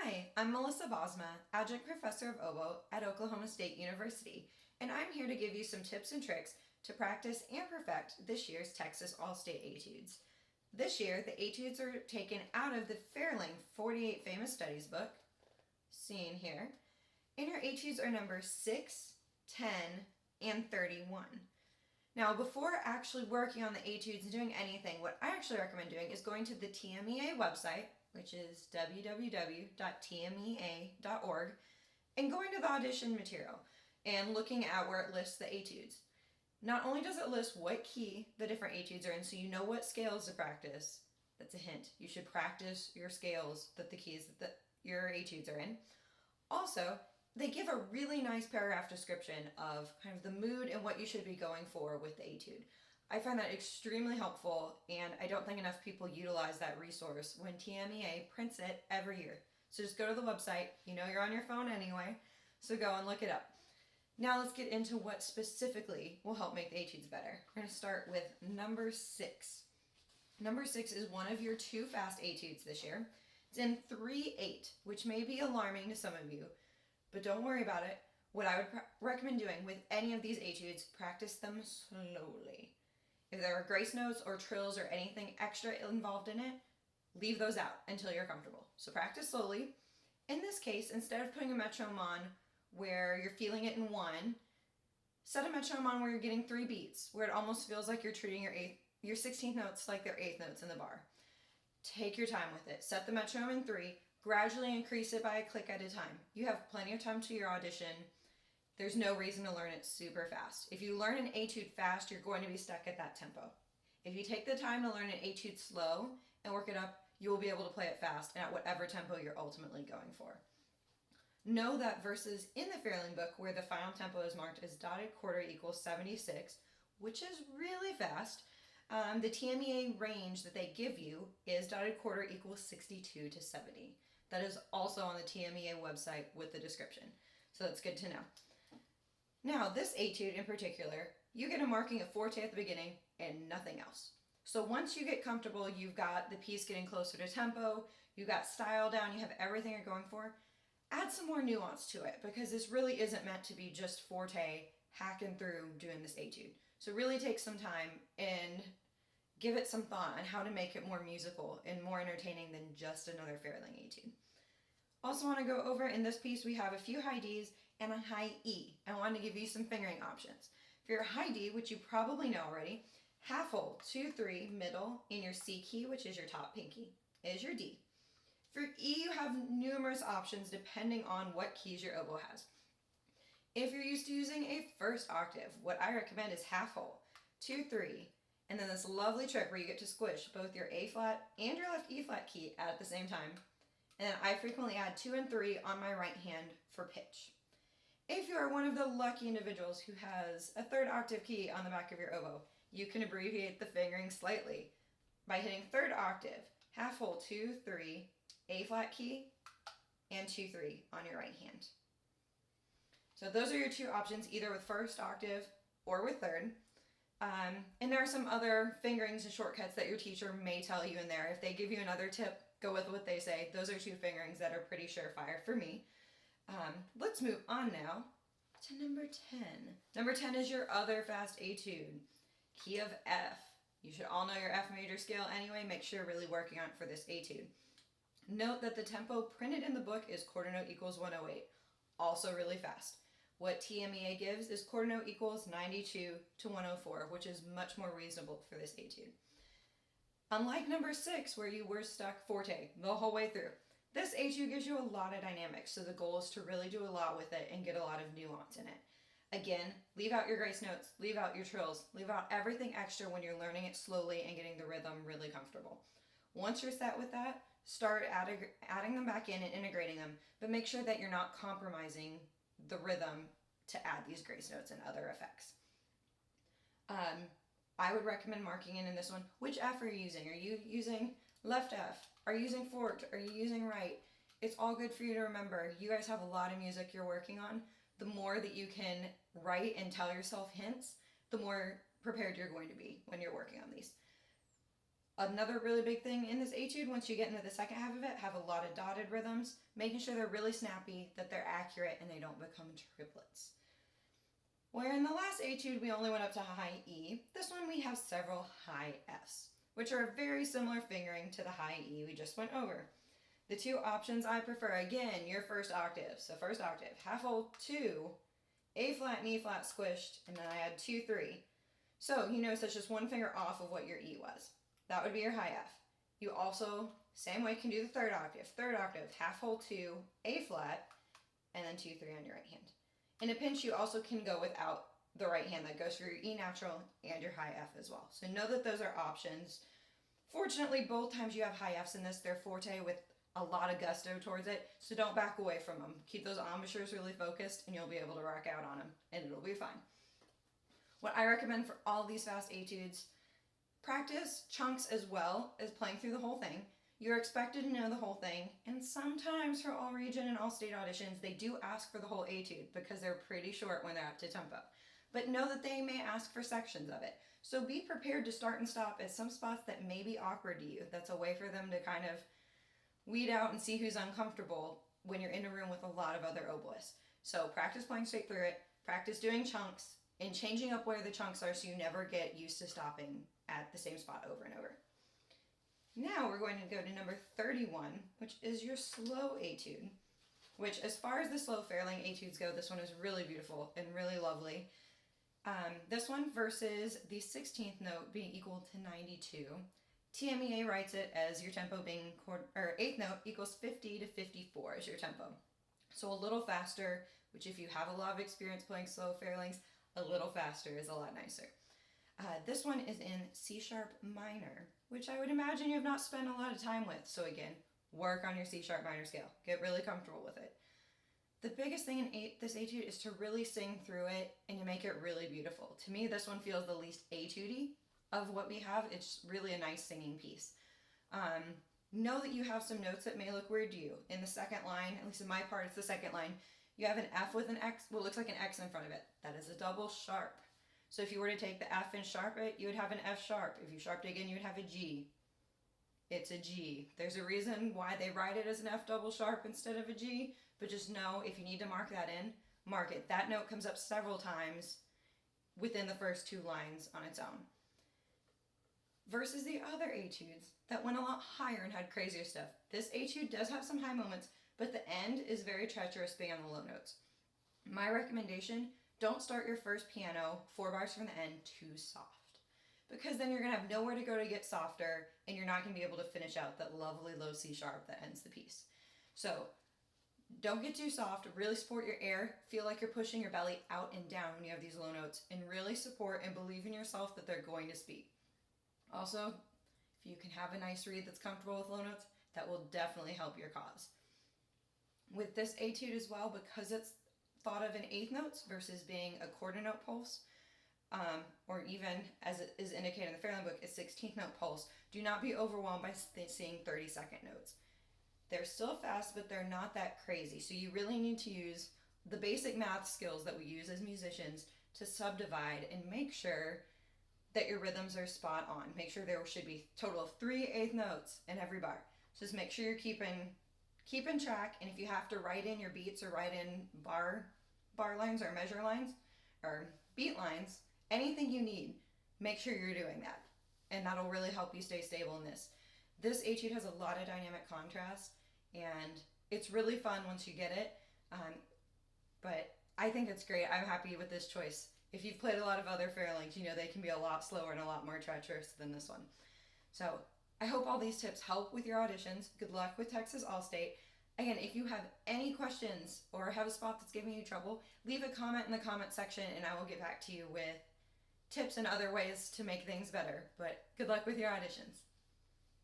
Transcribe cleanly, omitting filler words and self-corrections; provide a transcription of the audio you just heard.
Hi, I'm Melissa Bosma, Adjunct Professor of Oboe at Oklahoma State University, and I'm here to give you some tips and tricks to practice and perfect this year's Texas All-State Etudes. This year, the etudes are taken out of the Ferling 48 Famous Studies book, seen here, and your etudes are number 6, 10, and 31. Now, before actually working on the etudes and doing anything, what I actually recommend doing is going to the TMEA website, which is www.tmea.org, and going to the audition material and looking at where it lists the etudes. Not only does it list what key the different etudes are in, so you know what scales to practice. That's a hint. You should practice your scales that the keys that your etudes are in. Also, they give a really nice paragraph description of kind of the mood and what you should be going for with the etude. I find that extremely helpful, and I don't think enough people utilize that resource when TMEA prints it every year. So just go to the website. You know you're on your phone anyway, so go and look it up. Now let's get into what specifically will help make the etudes better. We're going to start with number 6. Number 6 is one of your 2 fast etudes this year. It's in 3/8, which may be alarming to some of you, but don't worry about it. What I would recommend doing with any of these etudes, practice them slowly. If there are grace notes or trills or anything extra involved in it, leave those out until you're comfortable. So practice slowly. In this case, instead of putting a metronome on where you're feeling it in 1, set a metronome on where you're getting 3 beats, where it almost feels like you're treating your 16th notes like they're 8th notes in the bar. Take your time with it. Set the metronome in 3, gradually increase it by a click at a time. You have plenty of time to your audition. There's no reason to learn it super fast. If you learn an etude fast, you're going to be stuck at that tempo. If you take the time to learn an etude slow and work it up, you will be able to play it fast and at whatever tempo you're ultimately going for. Know that verses in the Ferling book where the final tempo is marked as dotted quarter equals 76, which is really fast, the TMEA range that they give you is dotted quarter equals 62 to 70. That is also on the TMEA website with the description. So that's good to know. Now, this etude in particular, you get a marking of forte at the beginning and nothing else. So once you get comfortable, you've got the piece getting closer to tempo, you've got style down, you have everything you're going for, add some more nuance to it, because this really isn't meant to be just forte hacking through doing this etude. So really take some time and give it some thought on how to make it more musical and more entertaining than just another Ferling etude. Also want to go over in this piece we have a few high Ds and a high E. I wanted to give you some fingering options. For your high D, which you probably know already, half hold, 2-3, middle, in your C key, which is your top pinky, is your D. For E, you have numerous options depending on what keys your oboe has. If you're used to using a first octave, what I recommend is half hold, 2-3, and then this lovely trick where you get to squish both your A flat and your left E flat key at the same time. And then I frequently add 2 and 3 on my right hand for pitch. If you are one of the lucky individuals who has a 3rd octave key on the back of your oboe, you can abbreviate the fingering slightly by hitting 3rd octave, half hold, 2-3, A flat key, and 2-3 on your right hand. So those are your 2 options, either with 1st octave or with 3rd. And there are some other fingerings and shortcuts that your teacher may tell you in there. If they give you another tip, go with what they say. Those are 2 fingerings that are pretty surefire for me. Let's move on now to number 10. Number 10 is your other fast etude, key of F. You should all know your F major scale anyway. Make sure you're really working on it for this etude. Note that the tempo printed in the book is quarter note equals 108, also really fast. What TMEA gives is quarter note equals 92 to 104, which is much more reasonable for this etude. Unlike number 6, where you were stuck forte the whole way through, this etude gives you a lot of dynamics, so the goal is to really do a lot with it and get a lot of nuance in it. Again, leave out your grace notes, leave out your trills, leave out everything extra when you're learning it slowly and getting the rhythm really comfortable. Once you're set with that, start adding them back in and integrating them, but make sure that you're not compromising the rhythm to add these grace notes and other effects. I would recommend marking in this one, which F are you using? Are you using left F? Are you using forte? Are you using right? It's all good for you to remember. You guys have a lot of music you're working on. The more that you can write and tell yourself hints, the more prepared you're going to be when you're working on these. Another really big thing in this etude, once you get into the second half of it, have a lot of dotted rhythms, making sure they're really snappy, that they're accurate, and they don't become triplets. Where in the last etude we only went up to high E, this one we have several high Fs, which are a very similar fingering to the high E we just went over. The two options I prefer, again, your first octave. So first octave, half hold 2, A flat and E flat squished, and then I add 2, 3. So you notice that's just one finger off of what your E was. That would be your high F. You also, same way, can do the third octave. Third octave, half hold 2, A flat, and then 2, 3 on your right hand. In a pinch, you also can go without the right hand. That goes for your E natural and your high F as well. So know that those are options. Fortunately, both times you have high Fs in this, they're forte with a lot of gusto towards it, so don't back away from them. Keep those embouchures really focused and you'll be able to rock out on them, and it'll be fine. What I recommend for all these fast etudes, practice chunks as well as playing through the whole thing. You're expected to know the whole thing, and sometimes for all region and all state auditions, they do ask for the whole etude because they're pretty short when they're up to tempo. But know that they may ask for sections of it. So be prepared to start and stop at some spots that may be awkward to you. That's a way for them to kind of weed out and see who's uncomfortable when you're in a room with a lot of other oboists. So practice playing straight through it, practice doing chunks, and changing up where the chunks are so you never get used to stopping at the same spot over and over. Now we're going to go to number 31, which is your slow etude, which as far as the slow Ferling etudes go, this one is really beautiful and really lovely. This one versus the 16th note being equal to 92. TMEA writes it as your tempo being 8th note equals 50 to 54 is your tempo. So a little faster, which if you have a lot of experience playing slow Ferlings, a little faster is a lot nicer. This one is in C sharp minor, which I would imagine you have not spent a lot of time with. So again, work on your C sharp minor scale. Get really comfortable with it. The biggest thing in this etude is to really sing through it and to make it really beautiful. To me, this one feels the least etude-y of what we have. It's really a nice singing piece. Know that you have some notes that may look weird to you. In the second line, at least in my part, it's the second line, you have an F with an X, what looks like an X in front of it. That is a double sharp. So if you were to take the F and sharp it, you would have an F sharp. If you sharped it again, you would have a G. It's a G. There's a reason why they write it as an F double sharp instead of a G, but just know if you need to mark that in, mark it. That note comes up several times within the first two lines on its own. Versus the other etudes that went a lot higher and had crazier stuff. This etude does have some high moments, but the end is very treacherous being on the low notes. My recommendation, don't start your first piano 4 bars from the end too soft, because then you're going to have nowhere to go to get softer, and you're not going to be able to finish out that lovely low C sharp that ends the piece. So don't get too soft, really support your air, feel like you're pushing your belly out and down when you have these low notes, and really support and believe in yourself that they're going to speak. Also, if you can have a nice reed that's comfortable with low notes, that will definitely help your cause. With this etude as well, because it's thought of in eighth notes versus being a quarter note pulse, or even as it is indicated in the Ferling book, a 16th note pulse, do not be overwhelmed by seeing 30-second notes. They're still fast, but they're not that crazy. So you really need to use the basic math skills that we use as musicians to subdivide and make sure that your rhythms are spot on. Make sure there should be a total of 3 eighth notes in every bar. So just make sure you're keeping track, and if you have to write in your beats or write in bar lines or measure lines or beat lines, anything you need, make sure you're doing that. And that'll really help you stay stable in this. This etude has a lot of dynamic contrast, and it's really fun once you get it. But I think it's great. I'm happy with this choice. If you've played a lot of other Ferlings, you know they can be a lot slower and a lot more treacherous than this one. So I hope all these tips help with your auditions. Good luck with Texas All-State. Again, if you have any questions or have a spot that's giving you trouble, leave a comment in the comment section and I will get back to you with tips and other ways to make things better. But good luck with your auditions.